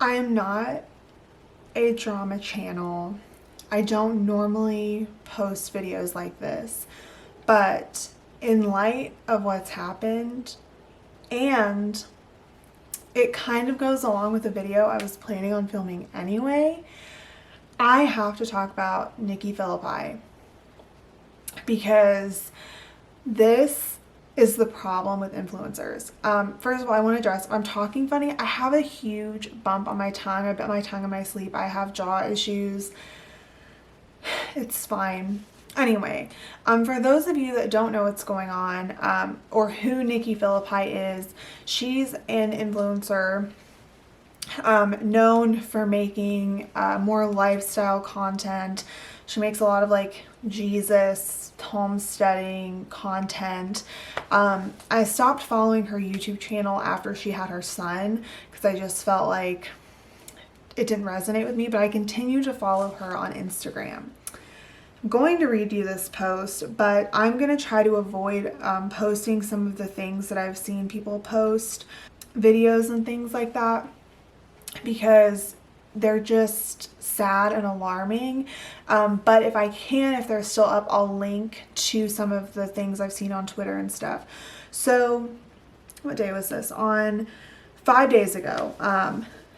I am not a drama channel. I don't normally post videos like this, but in light of what's happened, and it kind of goes along with the video I was planning on filming anyway, I have to talk about Nikki Phillipi because this is the problem with influencers. First of all, I want to address, if I'm talking funny, I have a huge bump on my tongue. I bit my tongue in my sleep. I have jaw issues. It's fine. Anyway, for those of you that don't know what's going on, or who Nikki Phillipi is, she's an influencer known for making more lifestyle content. She makes a lot of like Jesus, homesteading content. I stopped following her YouTube channel after she had her son because I just felt like it didn't resonate with me, but I continue to follow her on Instagram. I'm going to read you this post, but I'm going to try to avoid posting some of the things that I've seen people post, videos and things like that, because they're just sad and alarming. But if I can, if they're still up, I'll link to some of the things I've seen on Twitter and stuff. So what day was this? On 5 days ago,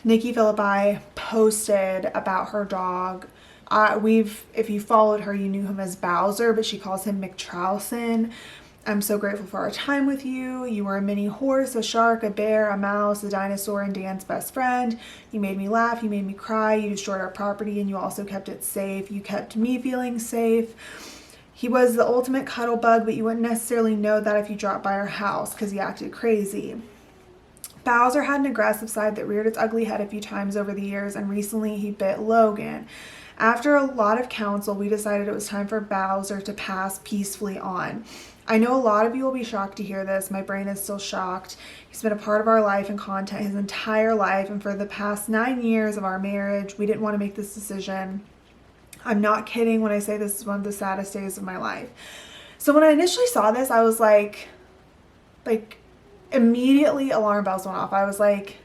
Nikki Phillipi posted about her dog. If you followed her, you knew him as Bowser, but she calls him McTrowson. I'm so grateful for our time with you. You were a mini horse, a shark, a bear, a mouse, a dinosaur, and Dan's best friend. You made me laugh, you made me cry, you destroyed our property, and you also kept it safe. You kept me feeling safe. He was the ultimate cuddle bug, but you wouldn't necessarily know that if you dropped by our house because he acted crazy. Bowser had an aggressive side that reared its ugly head a few times over the years, and recently he bit Logan. After a lot of counsel, we decided it was time for Bowser to pass peacefully on. I know a lot of you will be shocked to hear this. My brain is still shocked. He's been a part of our life and content his entire life, and for the past 9 years of our marriage, we didn't want to make this decision. I'm not kidding when I say this is one of the saddest days of my life. So when I initially saw this, I was like immediately alarm bells went off. I was like,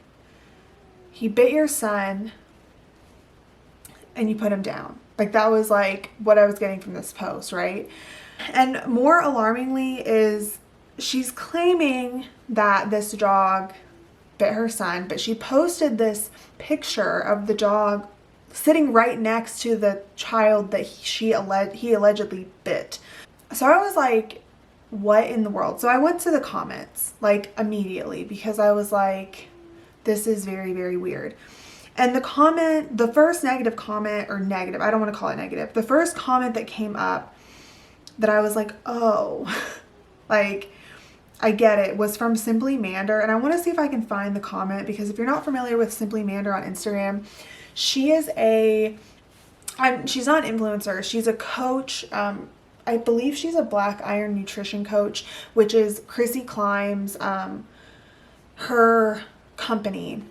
he bit your son and you put him down. Like, that was like what I was getting from this post, right? And more alarmingly is she's claiming that this dog bit her son, but she posted this picture of the dog sitting right next to the child that he allegedly bit. So I was like, what in the world? So I went to the comments like immediately because I was like, this is very, very weird. And the first negative comment, or negative, I don't want to call it negative, the first comment that came up that I was like, oh, like, I get it, was from Simply Mander. And I want to see if I can find the comment, because if you're not familiar with Simply Mander on Instagram, she is she's not an influencer, she's a coach. I believe she's a Black Iron nutrition coach, which is Chrissy Klime's, her company.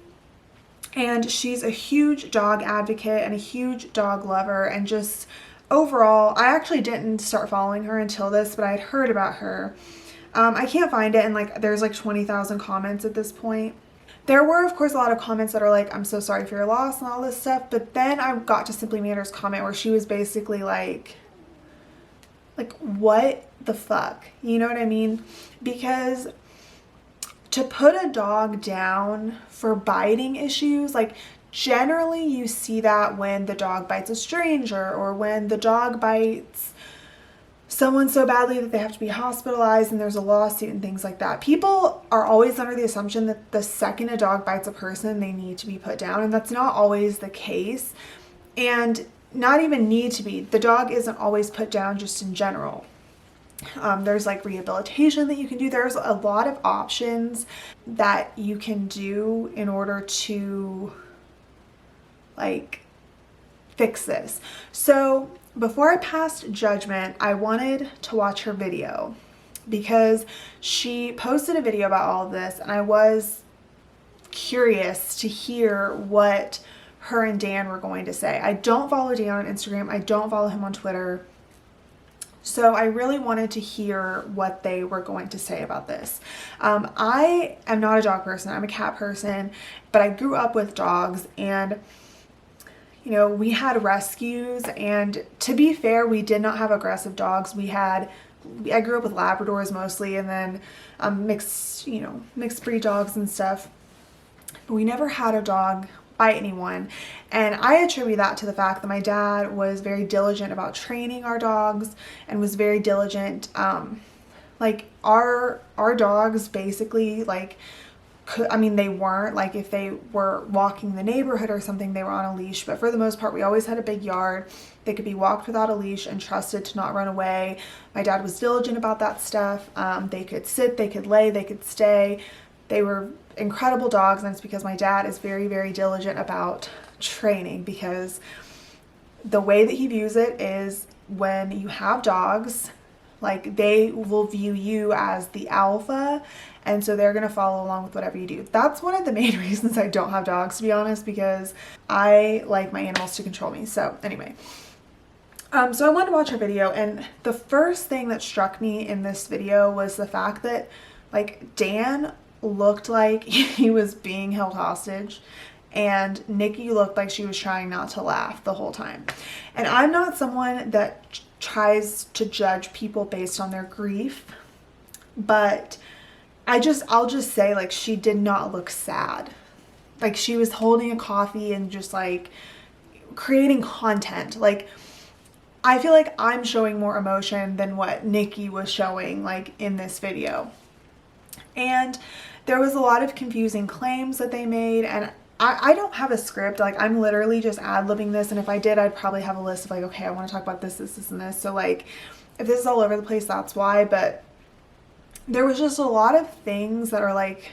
And she's a huge dog advocate and a huge dog lover, and just overall, I actually didn't start following her until this, but I had heard about her. I can't find it, and like there's like 20,000 comments at this point. There were, of course, a lot of comments that are like, I'm so sorry for your loss and all this stuff, but then I got to Simply Mander's comment where she was basically like, what the fuck? You know what I mean? Because to put a dog down for biting issues, like generally you see that when the dog bites a stranger, or when the dog bites someone so badly that they have to be hospitalized and there's a lawsuit and things like that. People are always under the assumption that the second a dog bites a person, they need to be put down, and that's not always the case. And not even need to be. The dog isn't always put down just in general. There's like rehabilitation that you can do. There's a lot of options that you can do in order to like fix this. So before I passed judgment, I wanted to watch her video because she posted a video about all of this, and I was curious to hear what her and Dan were going to say. I don't follow Dan on Instagram. I don't follow him on Twitter. So I really wanted to hear what they were going to say about this. I am not a dog person, I'm a cat person, but I grew up with dogs, and you know, we had rescues, and to be fair, we did not have aggressive dogs. I grew up with Labradors mostly, and then mixed breed dogs and stuff. But we never had a dog bite anyone. And I attribute that to the fact that my dad was very diligent about training our dogs and was very diligent. Like our dogs basically they weren't, like, if they were walking the neighborhood or something, they were on a leash, but for the most part, we always had a big yard. They could be walked without a leash and trusted to not run away. My dad was diligent about that stuff. They could sit, they could lay, they could stay. They were incredible dogs, and it's because my dad is very, very diligent about training, because the way that he views it is when you have dogs, like, they will view you as the alpha, and so they're going to follow along with whatever you do. That's one of the main reasons I don't have dogs, to be honest, because I like my animals to control me. So anyway, so I wanted to watch her video, and the first thing that struck me in this video was the fact that, like, Dan looked like he was being held hostage, and Nikki looked like she was trying not to laugh the whole time. And I'm not someone that tries to judge people based on their grief, but I'll just say, like, she did not look sad. Like, she was holding a coffee and just, like, creating content. Like, I feel like I'm showing more emotion than what Nikki was showing, like, in this video. And there was a lot of confusing claims that they made, and I don't have a script. Like, I'm literally just ad-libbing this, and if I did, I'd probably have a list of, like, okay, I want to talk about this, this, and this. So, like, if this is all over the place, that's why. But there was just a lot of things that are, like,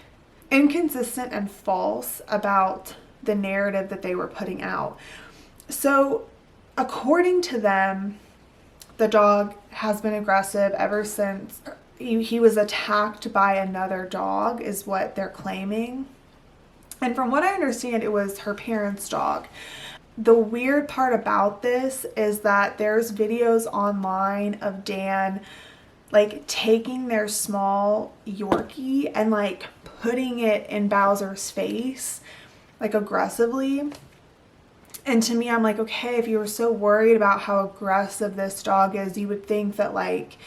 inconsistent and false about the narrative that they were putting out. So, according to them, the dog has been aggressive ever since he was attacked by another dog, is what they're claiming. And from what I understand, it was her parents' dog. The weird part about this is that there's videos online of Dan, like, taking their small Yorkie and, like, putting it in Bowser's face, like, aggressively. And to me, I'm like, okay, if you were so worried about how aggressive this dog is, you would think that, like,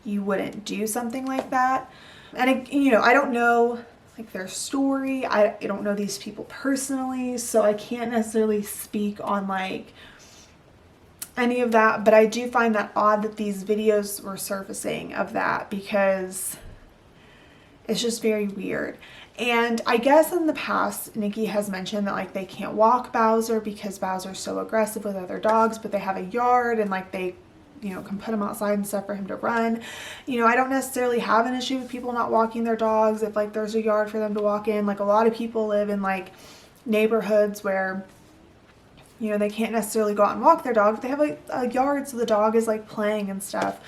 you wouldn't do something like that. And, I don't know, like, their story. I don't know these people personally, so I can't necessarily speak on, like, any of that. But I do find that odd that these videos were surfacing of that, because it's just very weird. And I guess in the past, Nikki has mentioned that, like, they can't walk Bowser because Bowser's so aggressive with other dogs, but they have a yard, and, like, they can put him outside and stuff for him to run. I don't necessarily have an issue with people not walking their dogs if, like, there's a yard for them to walk in. Like, a lot of people live in, like, neighborhoods where, they can't necessarily go out and walk their dog, but they have, like, a yard, so the dog is, like, playing and stuff.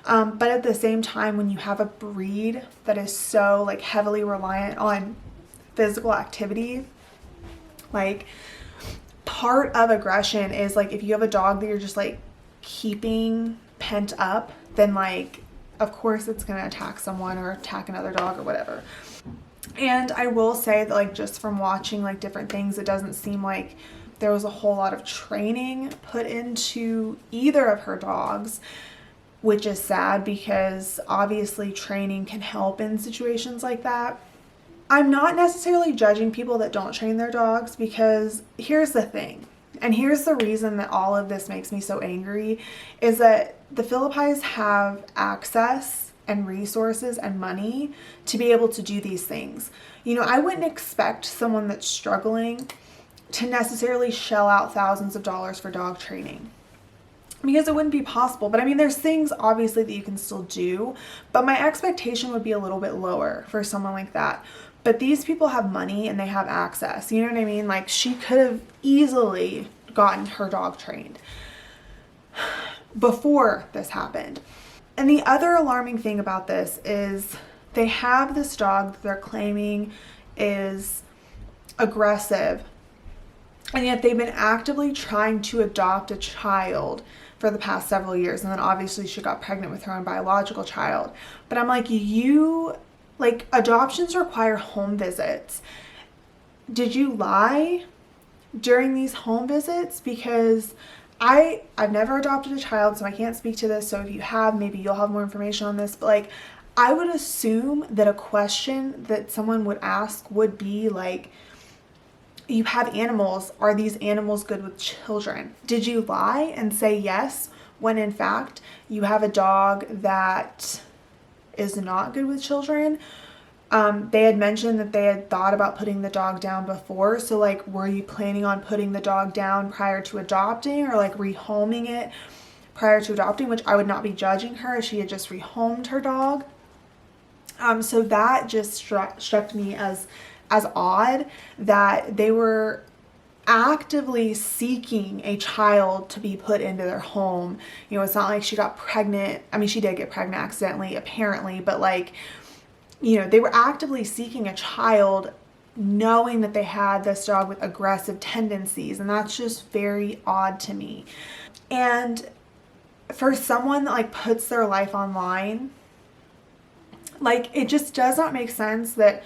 But at the same time, when you have a breed that is so, like, heavily reliant on physical activity, like, part of aggression is, like, if you have a dog that you're just, like, keeping pent up, then, like, of course it's going to attack someone or attack another dog or whatever. And I will say that, like, just from watching, like, different things, it doesn't seem like there was a whole lot of training put into either of her dogs, which is sad, because obviously training can help in situations like that. I'm not necessarily judging people that don't train their dogs, because here's the thing. And here's the reason that all of this makes me so angry, is that the Philippis have access and resources and money to be able to do these things. I wouldn't expect someone that's struggling to necessarily shell out thousands of dollars for dog training, because it wouldn't be possible. But I mean, there's things obviously that you can still do, but my expectation would be a little bit lower for someone like that. But these people have money and they have access. You know what I mean? Like, she could have easily gotten her dog trained before this happened. And the other alarming thing about this is they have this dog that they're claiming is aggressive, And yet they've been actively trying to adopt a child for the past several years. And then obviously she got pregnant with her own biological child. But I'm like, adoptions require home visits. Did you lie during these home visits? Because I've never adopted a child, so I can't speak to this. So if you have, maybe you'll have more information on this. But like, I would assume that a question that someone would ask would be like, you have animals. Are these animals good with children? Did you lie and say yes when in fact you have a dog that is not good with children? They had mentioned that they had thought about putting the dog down before. So like, were you planning on putting the dog down prior to adopting, or like rehoming it prior to adopting, which I would not be judging her if she had just rehomed her dog. So that just struck me as odd that they were actively seeking a child to be put into their home. You know, it's not like she got pregnant. I mean, she did get pregnant accidentally, apparently, but like, you know, they were actively seeking a child knowing that they had this dog with aggressive tendencies, and that's just very odd to me. And for someone that like puts their life online, like, it just does not make sense. That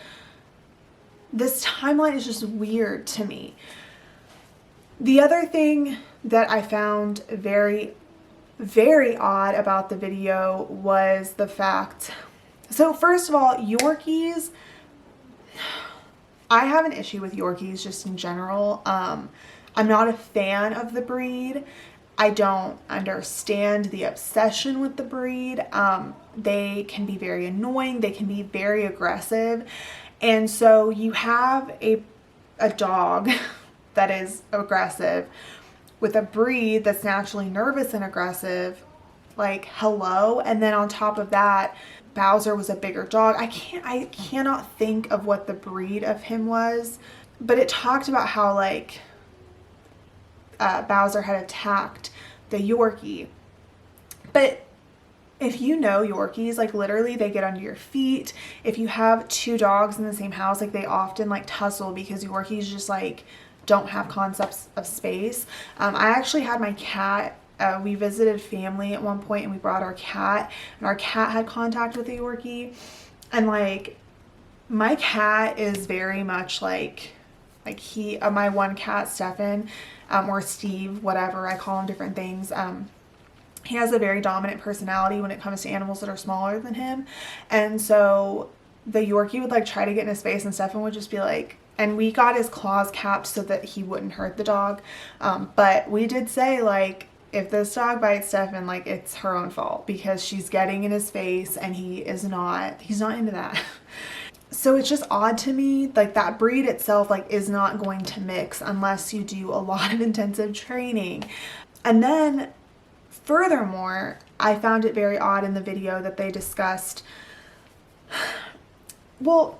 this timeline is just weird to me. The other thing that I found very, very odd about the video was the fact, so first of all, Yorkies, I have an issue with Yorkies just in general. I'm not a fan of the breed. I don't understand the obsession with the breed. They can be very annoying. They can be very aggressive. And so you have a dog that is aggressive with a breed that's naturally nervous and aggressive. Like, hello. And then on top of that, Bowser was a bigger dog. I cannot think of what the breed of him was, but it talked about how like Bowser had attacked the Yorkie. But if you know Yorkies, like literally they get under your feet. If you have two dogs in the same house, like they often like tussle because Yorkies just like don't have concepts of space. I actually had my cat, we visited family at one point and we brought our cat, and our cat had contact with the Yorkie, and like my cat is very much like he, my one cat, Stefan, or Steve, whatever, I call him different things. He has a very dominant personality when it comes to animals that are smaller than him. And so the Yorkie would like try to get in his face, and Stefan would just be like, and we got his claws capped so that he wouldn't hurt the dog. But we did say like, if this dog bites Stefan, like it's her own fault because she's getting in his face and he's not into that. So it's just odd to me, like that breed itself like is not going to mix unless you do a lot of intensive training. And then furthermore, I found it very odd in the video that they discussed, well,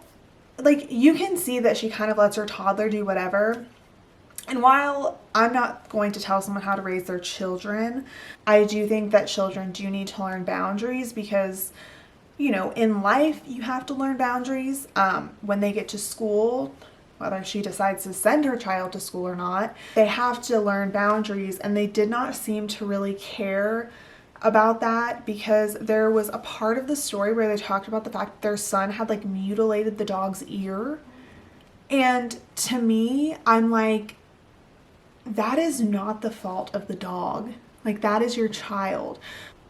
like you can see that she kind of lets her toddler do whatever. And while I'm not going to tell someone how to raise their children, I do think that children do need to learn boundaries because, you know, in life you have to learn boundaries. When they get to school, whether she decides to send her child to school or not, they have to learn boundaries, and they did not seem to really care about that because there was a part of the story where they talked about the fact that their son had like mutilated the dog's ear. And to me, I'm like, that is not the fault of the dog. Like, that is your child.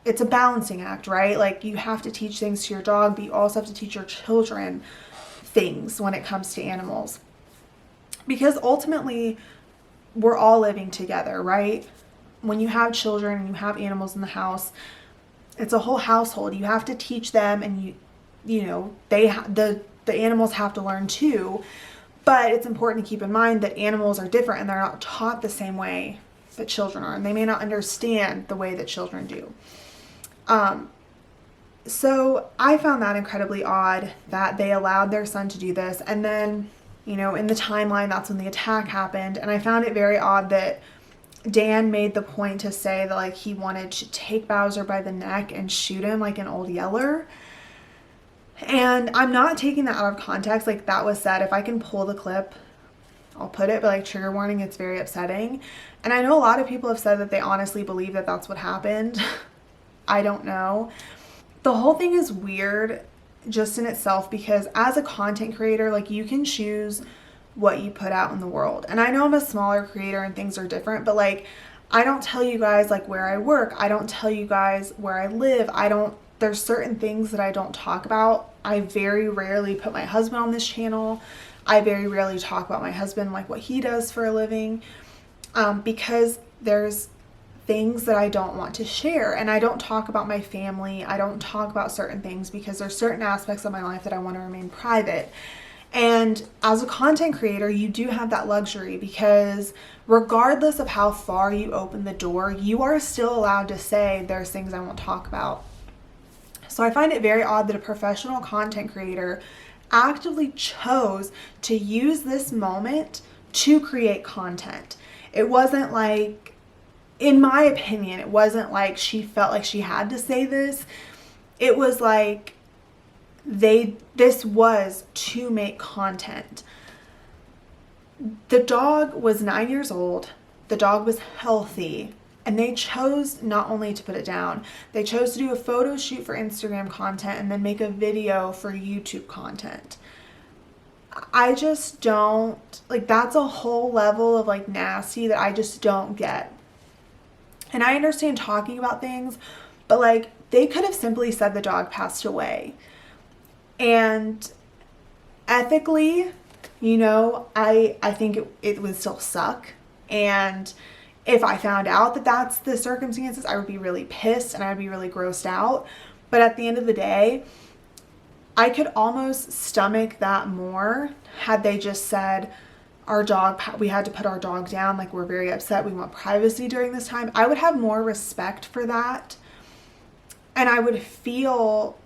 It's a balancing act, right? Like, you have to teach things to your dog, but you also have to teach your children things when it comes to animals. Because ultimately, we're all living together, right? When you have children and you have animals in the house, it's a whole household. You have to teach them, and you know, the animals have to learn too. But it's important to keep in mind that animals are different and they're not taught the same way that children are, and they may not understand the way that children do. So I found that incredibly odd that they allowed their son to do this. And then, you know, in the timeline, that's when the attack happened. And I found it very odd that Dan made the point to say that like he wanted to take Bowser by the neck and shoot him like an old Yeller. And I'm not taking that out of context. Like, that was said. If I can pull the clip, I'll put it, but like, trigger warning, it's very upsetting. And I know a lot of people have said that they honestly believe that that's what happened. I don't know. The whole thing is weird just in itself, because as a content creator, like, you can choose what you put out in the world. And I know I'm a smaller creator and things are different, but like, I don't tell you guys like where I work. I don't tell you guys where I live. There's certain things that I don't talk about. I very rarely put my husband on this channel. I very rarely talk about my husband, like what he does for a living, because there's things that I don't want to share. And I don't talk about my family. I don't talk about certain things because there's certain aspects of my life that I want to remain private. And as a content creator, you do have that luxury, because regardless of how far you open the door, you are still allowed to say there's things I won't talk about. So I find it very odd that a professional content creator actively chose to use this moment to create content. It wasn't like, in my opinion, it wasn't like she felt like she had to say this. It was like this was to make content. The dog was 9 years old. The dog was healthy. And they chose not only to put it down, they chose to do a photo shoot for Instagram content and then make a video for YouTube content. I just don't, like, that's a whole level of like nasty that I just don't get. And I understand talking about things, but like, they could have simply said the dog passed away. And ethically, you know, I think it would still suck. And if I found out that that's the circumstances, I would be really pissed and I'd be really grossed out. But at the end of the day, I could almost stomach that more had they just said, we had to put our dog down, like, we're very upset, we want privacy during this time. I would have more respect for that. And I would feel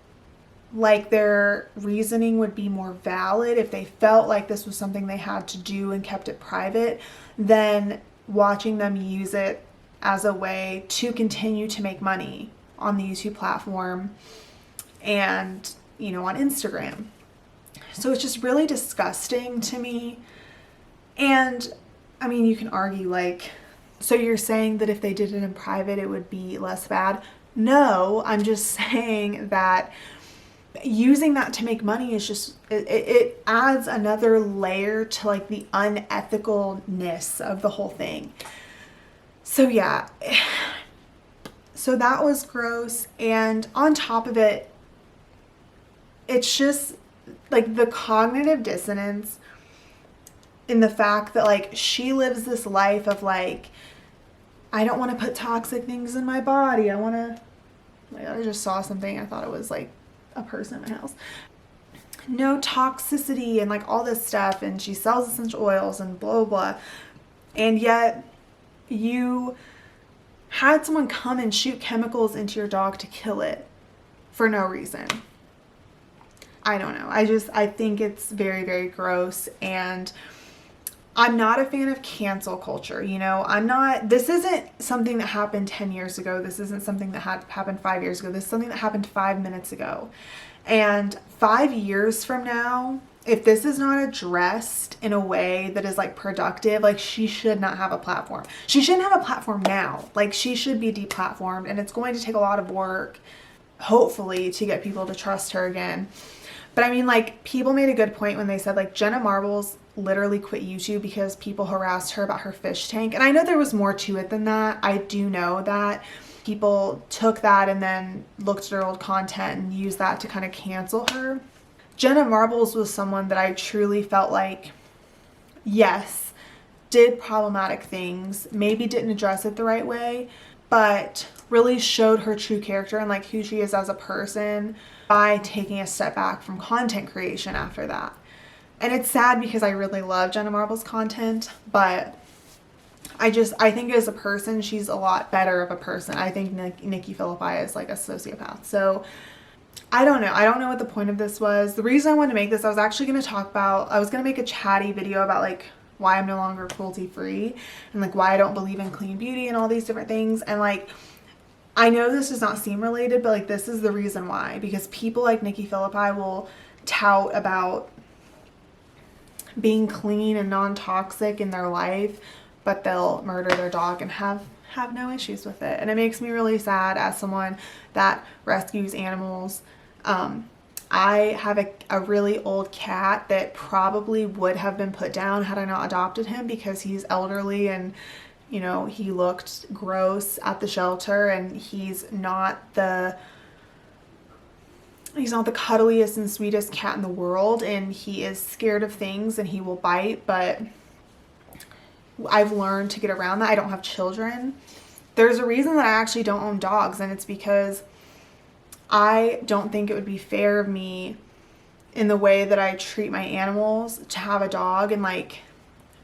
like their reasoning would be more valid if they felt like this was something they had to do and kept it private, than watching them use it as a way to continue to make money on the YouTube platform and, you know, on Instagram. So it's just really disgusting to me. And I mean, you can argue like, so you're saying that if they did it in private, it would be less bad? No, I'm just saying that using that to make money is just, it adds another layer to like the unethicalness of the whole thing. So yeah, so that was gross. And on top of it, it's just like the cognitive dissonance in the fact that like she lives this life of like, I don't want to put toxic things in my body. I just saw something, I thought it was like a person in my house. No toxicity and like all this stuff, and she sells essential oils and blah, blah, blah. And yet you had someone come and shoot chemicals into your dog to kill it for no reason. I don't know. I think it's very, very gross. And I'm not a fan of cancel culture. You know, this isn't something that happened 10 years ago. This isn't something that happened 5 years ago. This is something that happened 5 minutes ago. And 5 years from now, if this is not addressed in a way that is like productive, like, she should not have a platform. She shouldn't have a platform now. Like, she should be deplatformed, and it's going to take a lot of work, hopefully, to get people to trust her again. But I mean, like, people made a good point when they said like Jenna Marbles literally quit YouTube because people harassed her about her fish tank. And I know there was more to it than that. I do know that people took that and then looked at her old content and used that to kind of cancel her. Jenna Marbles was someone that I truly felt like, yes, did problematic things, maybe didn't address it the right way, but really showed her true character and like who she is as a person by taking a step back from content creation after that. And it's sad because I really love Jenna Marbles' content, but I think as a person, she's a lot better of a person. I think Nikki Phillipi is like a sociopath. So I don't know. I don't know what the point of this was. The reason I wanted to make this, I was going to make a chatty video about like why I'm no longer cruelty free and like why I don't believe in clean beauty and all these different things. And like, I know this does not seem related, but like this is the reason why, because people like Nikki Phillipi will tout about being clean and non-toxic in their life, but they'll murder their dog and have no issues with it. And it makes me really sad as someone that rescues animals. I have a really old cat that probably would have been put down had I not adopted him, because he's elderly and, you know, he looked gross at the shelter, and he's not the cuddliest and sweetest cat in the world, and he is scared of things and he will bite, but I've learned to get around that. I don't have children. There's a reason that I actually don't own dogs, and it's because I don't think it would be fair of me in the way that I treat my animals to have a dog and like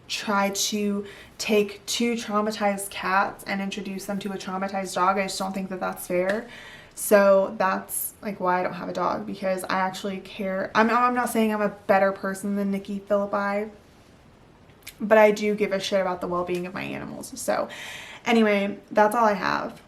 try to take two traumatized cats and introduce them to a traumatized dog. I just don't think that that's fair. So that's like why I don't have a dog, because I actually care. I'm not saying I'm a better person than Nikki Phillipi, but I do give a shit about the well-being of my animals. So anyway, that's all I have.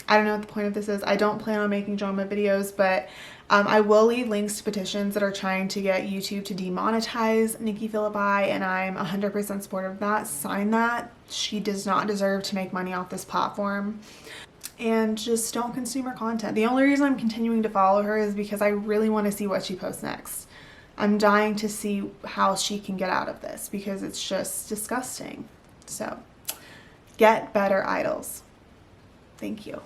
I don't know what the point of this is. I don't plan on making drama videos, but I will leave links to petitions that are trying to get YouTube to demonetize Nikki Phillipi, and I'm 100% supportive of that. Sign that. She does not deserve to make money off this platform. And just don't consume her content. The only reason I'm continuing to follow her is because I really want to see what she posts next. I'm dying to see how she can get out of this, because it's just disgusting. So, get better, idols. Thank you.